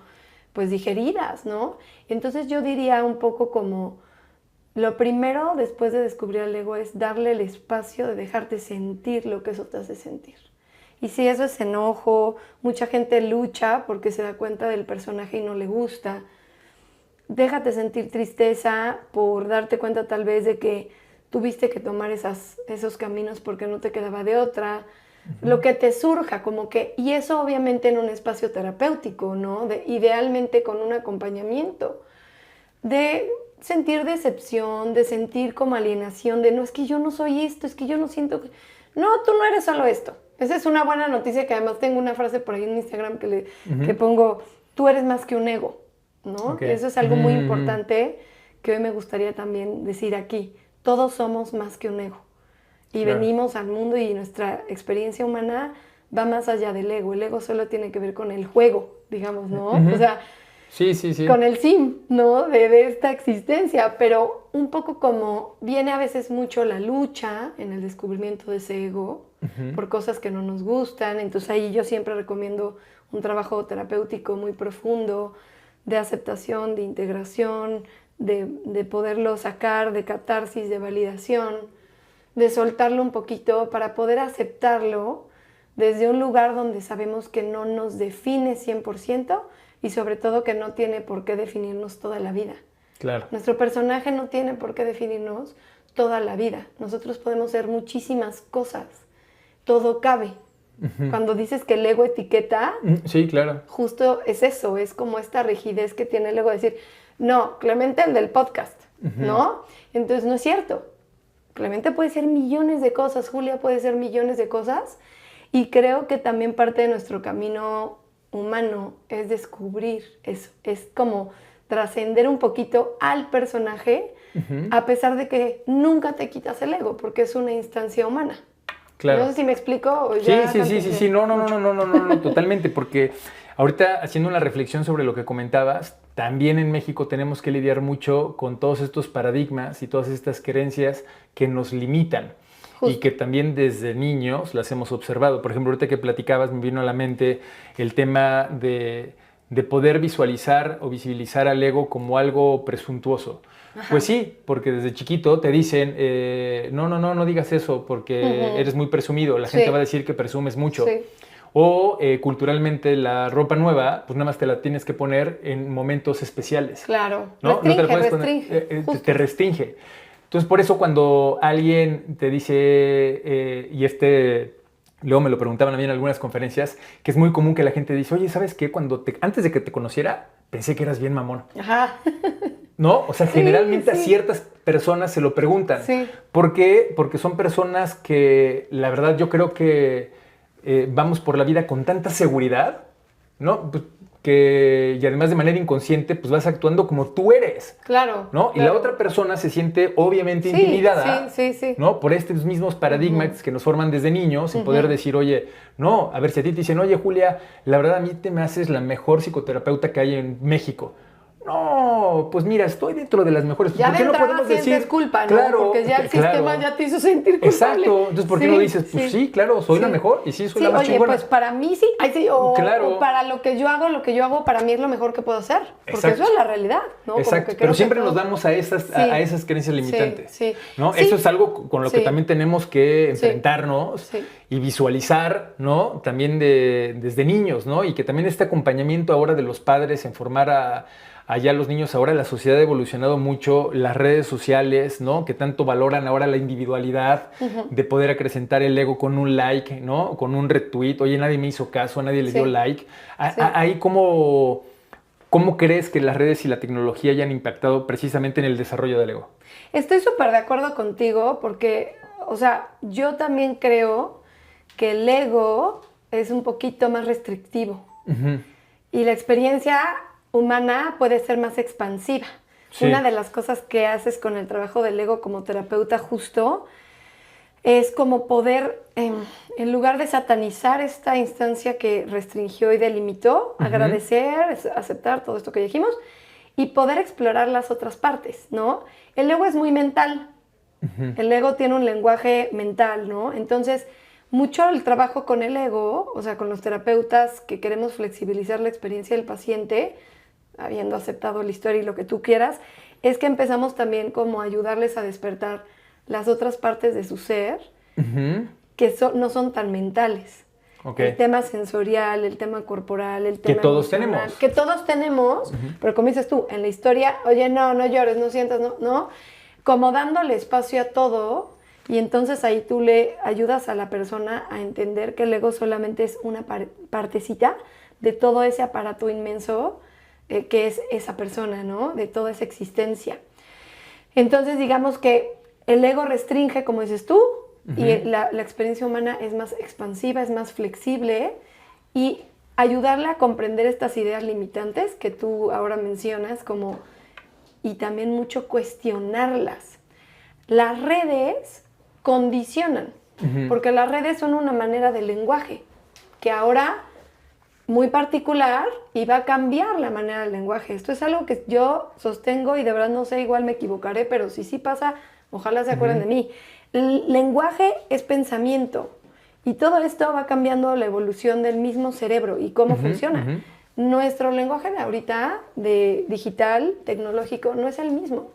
pues, digeridas, ¿no? Entonces yo diría un poco como, lo primero después de descubrir el ego es darle el espacio de dejarte sentir lo que eso te hace sentir. Y si eso es enojo, mucha gente lucha porque se da cuenta del personaje y no le gusta. Déjate sentir tristeza por darte cuenta tal vez de que tuviste que tomar esos caminos porque no te quedaba de otra. Lo que te surja, como que... Y eso obviamente en un espacio terapéutico, ¿no? Idealmente con un acompañamiento. De sentir decepción, de sentir como alienación, de no, es que yo no soy esto, es que yo no siento... No, tú no eres solo esto. Esa es una buena noticia que además tengo una frase por ahí en Instagram que pongo, tú eres más que un ego. ¿No? Okay. Eso es algo muy importante que hoy me gustaría también decir aquí. Todos somos más que un ego. Y venimos al mundo y nuestra experiencia humana va más allá del ego. El ego solo tiene que ver con el juego, digamos, ¿no? O sea, sí. Con el sim, ¿no? De esta existencia. Pero un poco como viene a veces mucho la lucha en el descubrimiento de ese ego por cosas que no nos gustan. Entonces ahí yo siempre recomiendo un trabajo terapéutico muy profundo, de aceptación, de integración, de poderlo sacar, de catarsis, de validación, de soltarlo un poquito para poder aceptarlo desde un lugar donde sabemos que no nos define 100% y sobre todo que no tiene por qué definirnos toda la vida. Claro. Nuestro personaje no tiene por qué definirnos toda la vida. Nosotros podemos ser muchísimas cosas. Todo cabe. Cuando dices que el ego etiqueta, Sí, claro. justo es eso, es como esta rigidez que tiene el ego de decir, no, Clemente el del podcast, ¿no? Entonces no es cierto. Clemente puede ser millones de cosas, Julia puede ser millones de cosas, y creo que también parte de nuestro camino humano es descubrir eso, es como trascender un poquito al personaje, a pesar de que nunca te quitas el ego, porque es una instancia humana. Claro. No sé si me explico. O Sí, ya sí, no, totalmente, porque ahorita haciendo una reflexión sobre lo que comentabas, también en México tenemos que lidiar mucho con todos estos paradigmas y todas estas creencias que nos limitan. Justo. Y que también desde niños las hemos observado. Por ejemplo, ahorita que platicabas me vino a la mente el tema de poder visualizar o visibilizar al ego como algo presuntuoso. Ajá. Pues sí, porque desde chiquito te dicen, no digas eso porque eres muy presumido, la gente va a decir que presumes mucho. Sí. O culturalmente la ropa nueva, pues nada más te la tienes que poner en momentos especiales. Claro, ¿no? Restringe, no te la puedes poner, te restringe. Entonces por eso cuando alguien te dice, luego me lo preguntaban a mí en algunas conferencias, que es muy común que la gente dice, oye, ¿sabes qué? Antes de que te conociera, pensé que eras bien mamón. Ajá. ¿No? O sea, generalmente a ciertas personas se lo preguntan. Sí. ¿Por qué? Porque son personas que, la verdad, yo creo que vamos por la vida con tanta seguridad, ¿no? Y además de manera inconsciente, pues vas actuando como tú eres. Claro. ¿No? Claro. Y la otra persona se siente obviamente intimidada, sí. ¿no? Por estos mismos paradigmas que nos forman desde niños, sin poder decir, oye, no, a ver, si a ti te dicen, oye, Julia, la verdad a mí te me haces la mejor psicoterapeuta que hay en México. No, pues mira, estoy dentro de las mejores. Ya ¿Por qué de no podemos sientes decir culpa, ¿no? Claro, porque ya el sistema ya te hizo sentir culpable. Exacto. Entonces, ¿por qué no dices, pues sí, claro, soy la mejor y sí, soy la más chingona? Pues para mí sí. O para lo que yo hago, para mí es lo mejor que puedo hacer. Porque eso es la realidad, ¿no? Exacto. Pero siempre nos damos a esas creencias limitantes. Sí. ¿No? Eso es algo con lo que también tenemos que enfrentarnos y visualizar, ¿no? También desde niños, ¿no? Y que también este acompañamiento ahora de los padres en formar allá los niños. Ahora la sociedad ha evolucionado mucho, las redes sociales, ¿no? Que tanto valoran ahora la individualidad de poder acrecentar el ego con un like, ¿no? Con un retweet. Oye, nadie me hizo caso, nadie le dio like. Ahí ¿cómo crees que las redes y la tecnología hayan impactado precisamente en el desarrollo del ego? Estoy súper de acuerdo contigo porque, o sea, yo también creo que el ego es un poquito más restrictivo. Y la experiencia humana puede ser más expansiva. Sí. Una de las cosas que haces con el trabajo del ego como terapeuta justo es como poder, en lugar de satanizar esta instancia que restringió y delimitó, agradecer, aceptar todo esto que dijimos y poder explorar las otras partes, ¿no? El ego es muy mental. El ego tiene un lenguaje mental, ¿no? Entonces, mucho el trabajo con el ego, o sea, con los terapeutas que queremos flexibilizar la experiencia del paciente, habiendo aceptado la historia y lo que tú quieras, es que empezamos también como a ayudarles a despertar las otras partes de su ser que no son tan mentales. Okay. El tema sensorial, el tema corporal, el tema que todos tenemos. Que todos tenemos, pero como dices tú, en la historia, oye, no llores, no sientas, no, como dándole espacio a todo, y entonces ahí tú le ayudas a la persona a entender que el ego solamente es una partecita de todo ese aparato inmenso que es esa persona, ¿no? De toda esa existencia. Entonces, digamos que el ego restringe, como dices tú, y la experiencia humana es más expansiva, es más flexible, y ayudarle a comprender estas ideas limitantes que tú ahora mencionas, y también mucho cuestionarlas. Las redes condicionan, porque las redes son una manera de lenguaje, que ahora muy particular y va a cambiar la manera del lenguaje. Esto es algo que yo sostengo y de verdad no sé, igual me equivocaré, pero si sí pasa, ojalá se acuerden de mí. El lenguaje es pensamiento y todo esto va cambiando la evolución del mismo cerebro y cómo funciona. Nuestro lenguaje de ahorita, de digital, tecnológico, no es el mismo.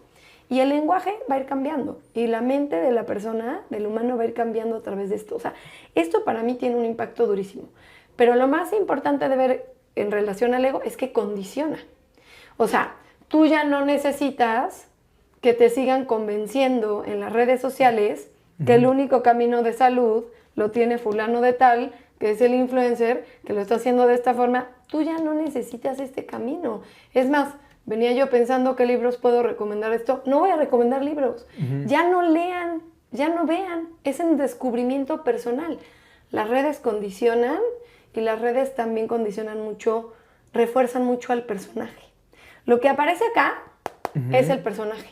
Y el lenguaje va a ir cambiando y la mente de la persona, del humano, va a ir cambiando a través de esto. O sea, esto para mí tiene un impacto durísimo. Pero lo más importante de ver en relación al ego es que condiciona. O sea, tú ya no necesitas que te sigan convenciendo en las redes sociales que el único camino de salud lo tiene fulano de tal, que es el influencer, que lo está haciendo de esta forma, tú ya no necesitas este camino. Es más, venía yo pensando qué libros puedo recomendar esto. No voy a recomendar libros. Ya no lean, ya no vean. Es un descubrimiento personal. Las redes condicionan y las redes también condicionan mucho, refuerzan mucho al personaje. Lo que aparece acá es el personaje.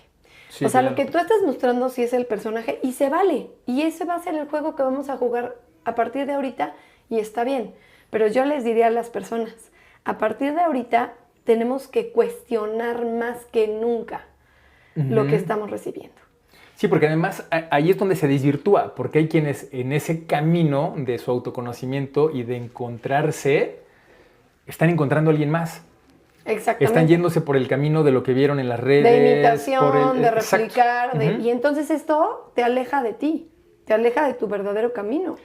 Sí, o sea, claro. Lo que tú estás mostrando sí es el personaje y se vale. Y ese va a ser el juego que vamos a jugar a partir de ahorita y está bien. Pero yo les diría a las personas, a partir de ahorita tenemos que cuestionar más que nunca lo que estamos recibiendo. Sí, porque además ahí es donde se desvirtúa, porque hay quienes en ese camino de su autoconocimiento y de encontrarse, están encontrando a alguien más. Exactamente. Están yéndose por el camino de lo que vieron en las redes. De imitación, de replicar. Y entonces esto te aleja de ti, te aleja de tu verdadero camino.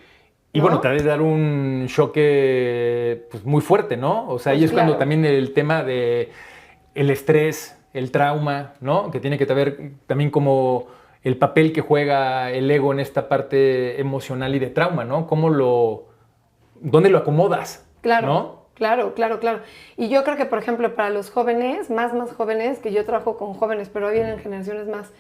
Y bueno, te ha de dar un choque pues, muy fuerte, ¿no? O sea, ahí es claro. Cuando también el tema de el estrés, el trauma, ¿no? Que tiene que ver también como el papel que juega el ego en esta parte emocional y de trauma, ¿no? ¿Dónde lo acomodas? Claro. ¿No? Claro. Y yo creo que, por ejemplo, para los jóvenes, más jóvenes, que yo trabajo con jóvenes, pero hoy vienen generaciones más,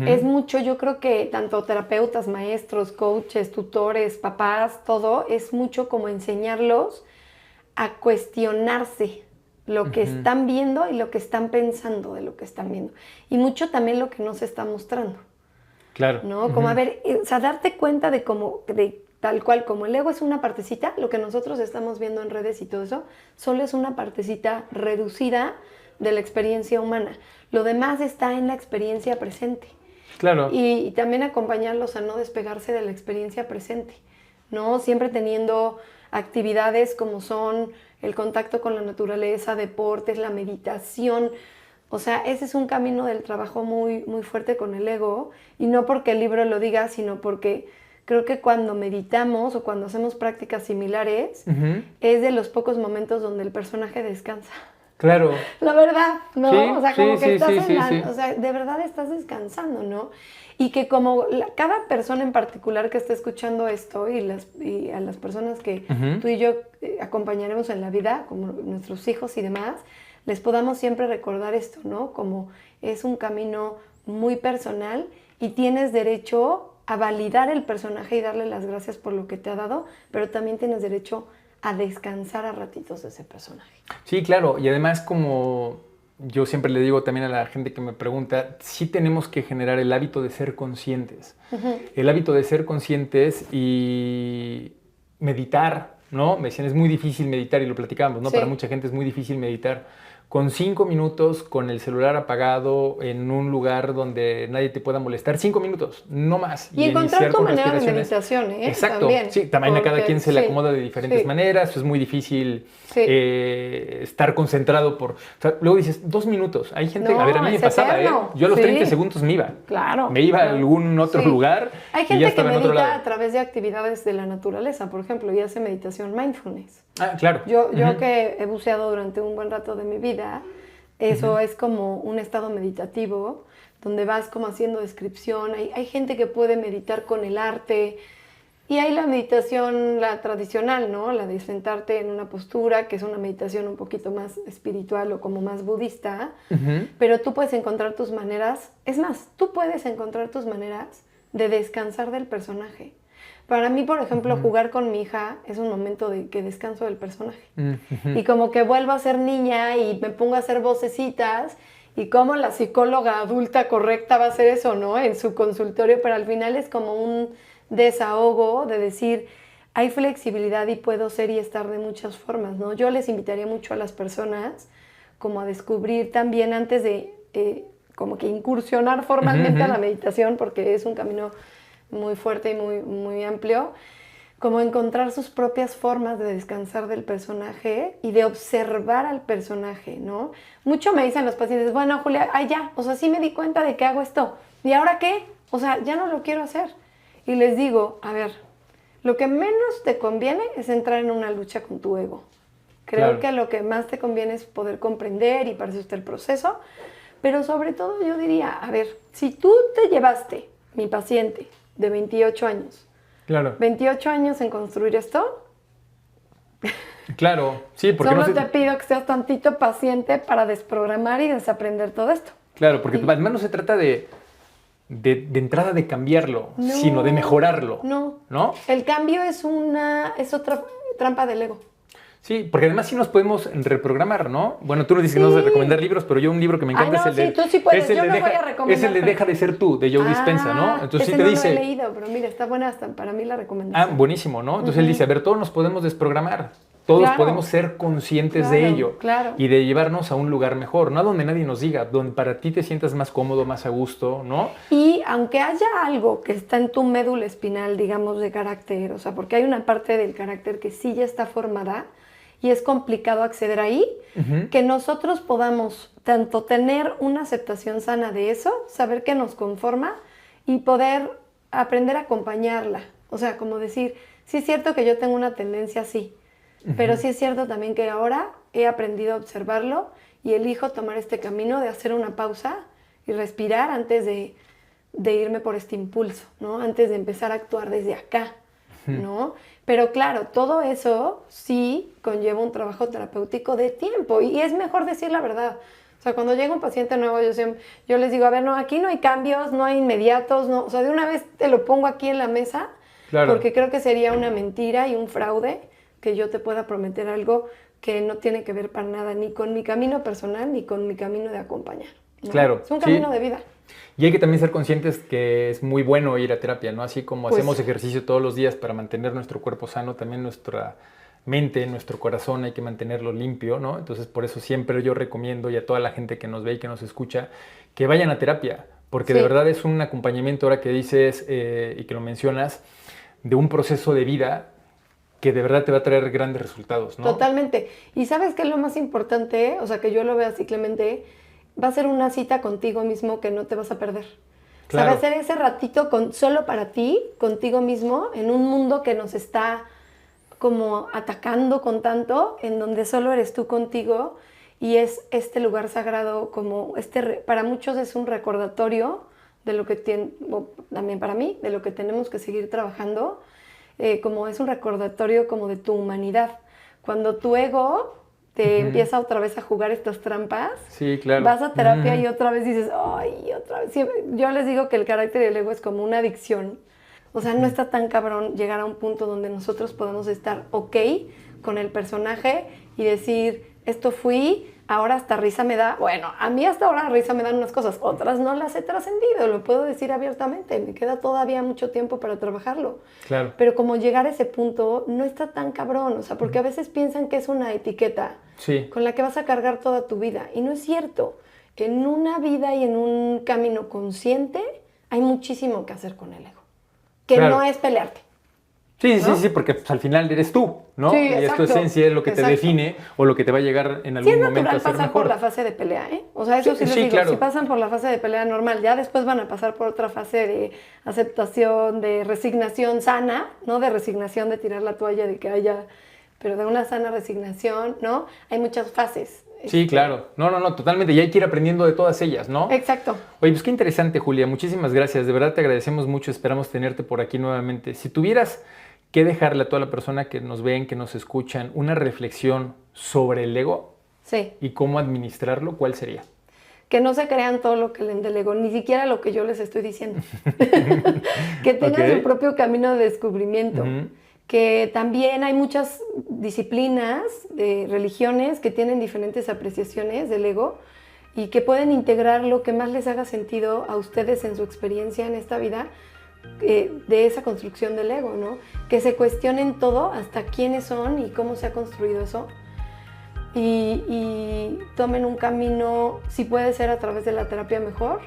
es mucho, yo creo que tanto terapeutas, maestros, coaches, tutores, papás, todo, es mucho como enseñarlos a cuestionarse lo que están viendo y lo que están pensando de lo que están viendo. Y mucho también lo que no se está mostrando. Claro. ¿No? Como, a ver, o sea, darte cuenta de tal cual, como el ego es una partecita, lo que nosotros estamos viendo en redes y todo eso, solo es una partecita reducida de la experiencia humana. Lo demás está en la experiencia presente. Claro. Y también acompañarlos a no despegarse de la experiencia presente, ¿no? Siempre teniendo actividades como son el contacto con la naturaleza, deportes, la meditación. O sea, ese es un camino del trabajo muy, muy fuerte con el ego. Y no porque el libro lo diga, sino porque creo que cuando meditamos o cuando hacemos prácticas similares, es de los pocos momentos donde el personaje descansa. Claro. La verdad, ¿no? Sí, o sea, como que estás sí. O sea, de verdad estás descansando, ¿no? Y que como cada persona en particular que esté escuchando esto y a las personas que tú y yo acompañaremos en la vida, como nuestros hijos y demás, les podamos siempre recordar esto, ¿no? Como es un camino muy personal y tienes derecho a validar el personaje y darle las gracias por lo que te ha dado, pero también tienes derecho a descansar a ratitos de ese personaje. Sí, claro. Y además, como yo siempre le digo también a la gente que me pregunta, sí tenemos que generar el hábito de ser conscientes. El hábito de ser conscientes y meditar, ¿no? Me decían, es muy difícil meditar y lo platicábamos, ¿no? Sí. Para mucha gente es muy difícil meditar. Con 5 minutos, con el celular apagado, en un lugar donde nadie te pueda molestar, 5 minutos, no más. Y encontrar tu manera de meditación, ¿eh? Exacto, también, sí, también a cada quien se le acomoda de diferentes maneras, es muy difícil estar concentrado por... O sea, luego dices, 2 minutos, hay gente... a ver, a mí me pasaba, yo a los 30 segundos me iba. Claro. Me iba a algún otro lugar. Hay gente que medita a través de actividades de la naturaleza, por ejemplo, y hace meditación mindfulness. Ah, claro. Yo que he buceado durante un buen rato de mi vida, eso es como un estado meditativo donde vas como haciendo descripción. Hay gente que puede meditar con el arte y hay la meditación, la tradicional, ¿no? La de sentarte en una postura, que es una meditación un poquito más espiritual o como más budista, pero tú puedes encontrar tus maneras, es más, tú puedes encontrar tus maneras de descansar del personaje. Para mí, por ejemplo, jugar con mi hija es un momento de que descanso del personaje. Y como que vuelvo a ser niña y me pongo a hacer vocecitas y como la psicóloga adulta correcta va a hacer eso, ¿no? En su consultorio, pero al final es como un desahogo de decir, hay flexibilidad y puedo ser y estar de muchas formas, ¿no? Yo les invitaría mucho a las personas como a descubrir también antes de como que incursionar formalmente a la meditación, porque es un camino muy fuerte y muy, muy amplio, como encontrar sus propias formas de descansar del personaje y de observar al personaje, ¿no? Mucho me dicen los pacientes, bueno, Julia, ya, o sea, sí me di cuenta de que hago esto, ¿y ahora qué? O sea, ya no lo quiero hacer. Y les digo, a ver, lo que menos te conviene es entrar en una lucha con tu ego. Creo que lo que más te conviene es poder comprender y para eso está el proceso, pero sobre todo yo diría, a ver, si tú te llevaste, mi paciente, de 28 años. 28 años en construir esto, Claro, sí, porque Solo te pido que seas tantito paciente para desprogramar y desaprender todo esto. Claro, porque además no se trata de entrada de cambiarlo, sino de mejorarlo. No. El cambio es otra trampa del ego. Sí, porque además sí nos podemos reprogramar, ¿no? Bueno, tú nos dices que no vas a recomendar libros, pero yo un libro que me encanta es el de... tú sí puedes, yo no voy a recomendar. Es el de Deja de ser tú, de Joe Dispenza, ¿no? Entonces ese sí te no dice... lo he leído, pero mira, está buena hasta para mí la recomendación. Buenísimo, ¿no? Entonces él dice, a ver, todos nos podemos desprogramar. Todos podemos ser conscientes de ello y de llevarnos a un lugar mejor, no a donde nadie nos diga, donde para ti te sientas más cómodo, más a gusto, ¿no? Y aunque haya algo que está en tu médula espinal, digamos, de carácter, o sea, porque hay una parte del carácter que sí ya está formada y es complicado acceder ahí, que nosotros podamos tanto tener una aceptación sana de eso, saber que nos conforma y poder aprender a acompañarla. O sea, como decir, sí es cierto que yo tengo una tendencia así, pero sí es cierto también que ahora he aprendido a observarlo y elijo tomar este camino de hacer una pausa y respirar antes de irme por este impulso, ¿no? Antes de empezar a actuar desde acá, ¿no? Pero claro, todo eso sí conlleva un trabajo terapéutico de tiempo y es mejor decir la verdad. O sea, cuando llega un paciente nuevo, yo les digo, a ver, no, aquí no hay cambios, no hay inmediatos, no, o sea, de una vez te lo pongo aquí en la mesa, porque creo que sería una mentira y un fraude que yo te pueda prometer algo que no tiene que ver para nada ni con mi camino personal ni con mi camino de acompañar, ¿no? Claro. Es un camino de vida. Y hay que también ser conscientes que es muy bueno ir a terapia, ¿no? Así como hacemos ejercicio todos los días para mantener nuestro cuerpo sano, también nuestra mente, nuestro corazón hay que mantenerlo limpio, ¿no? Entonces por eso siempre yo recomiendo y a toda la gente que nos ve y que nos escucha que vayan a terapia, porque de verdad es un acompañamiento, ahora que dices y que lo mencionas, de un proceso de vida que de verdad te va a traer grandes resultados, ¿no? Totalmente. Y ¿sabes qué es lo más importante? O sea, que yo lo veo así, Clemente, va a ser una cita contigo mismo que no te vas a perder. Claro. O sea, va a ser ese ratito solo para ti, contigo mismo, en un mundo que nos está como atacando con tanto, en donde solo eres tú contigo y es este lugar sagrado como para muchos es un recordatorio de lo que también para mí, de lo que tenemos que seguir trabajando, como es un recordatorio como de tu humanidad. Cuando tu ego te empieza otra vez a jugar estas trampas, sí, claro. Vas a terapia y otra vez dices, ay, otra vez. Siempre, yo les digo que el carácter y el ego es como una adicción. O sea, no está tan cabrón llegar a un punto donde nosotros podemos estar ok con el personaje y decir, esto fui, ahora hasta risa me da. Bueno, a mí hasta ahora risa me dan unas cosas, otras no las he trascendido, lo puedo decir abiertamente, me queda todavía mucho tiempo para trabajarlo. Claro. Pero como llegar a ese punto no está tan cabrón, o sea, porque a veces piensan que es una etiqueta con la que vas a cargar toda tu vida, y no es cierto. En una vida y en un camino consciente hay muchísimo que hacer con el ego, que no es pelearte. Sí, ¿no? sí, porque pues, al final eres tú, ¿no? Sí, y es tu esencia, es lo que te define o lo que te va a llegar en algún momento a ser pasar mejor. por la fase de pelea, ¿eh? O sea, eso sí les digo, claro. Si pasan por la fase de pelea normal, ya después van a pasar por otra fase de aceptación, de resignación sana, no de resignación de tirar la toalla, de que haya, pero de una sana resignación, ¿no? Hay muchas fases. Sí, claro. No, totalmente. Y hay que ir aprendiendo de todas ellas, ¿no? Exacto. Oye, pues qué interesante, Julia. Muchísimas gracias. De verdad te agradecemos mucho. Esperamos tenerte por aquí nuevamente. Si tuvieras que dejarle a toda la persona que nos ven, que nos escuchan, una reflexión sobre el ego y cómo administrarlo, ¿cuál sería? Que no se crean todo lo que leen del ego, ni siquiera lo que yo les estoy diciendo. Que tengan su propio camino de descubrimiento. Que también hay muchas disciplinas de religiones que tienen diferentes apreciaciones del ego y que pueden integrar lo que más les haga sentido a ustedes en su experiencia en esta vida de esa construcción del ego, ¿no? Que se cuestionen todo, hasta quiénes son y cómo se ha construido eso. Y tomen un camino, si puede ser a través de la terapia mejor,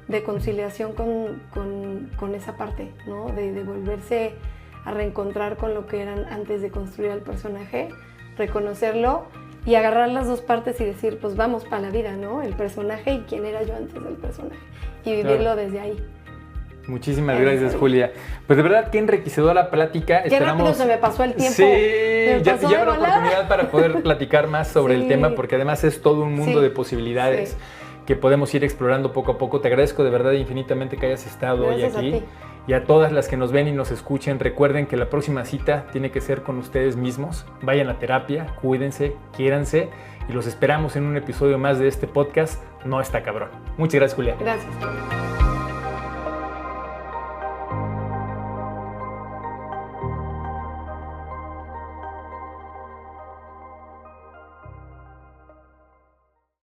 de conciliación con esa parte, ¿no? De volverse a reencontrar con lo que eran antes de construir al personaje, reconocerlo y agarrar las dos partes y decir, pues vamos para la vida, ¿no? El personaje y quién era yo antes del personaje. Y vivirlo desde ahí. Muchísimas gracias, Julia. Pues de verdad, qué enriquecedora plática. Qué rápido se me pasó el tiempo. Sí, ya habrá oportunidad para poder platicar más sobre el tema, porque además es todo un mundo de posibilidades. que podemos ir explorando poco a poco. Te agradezco de verdad infinitamente que hayas estado Gracias hoy aquí. A ti. Y a todas las que nos ven y nos escuchen, recuerden que la próxima cita tiene que ser con ustedes mismos. Vayan a terapia, cuídense, quiéranse y los esperamos en un episodio más de este podcast No Está Cabrón. Muchas gracias, Julia. Gracias.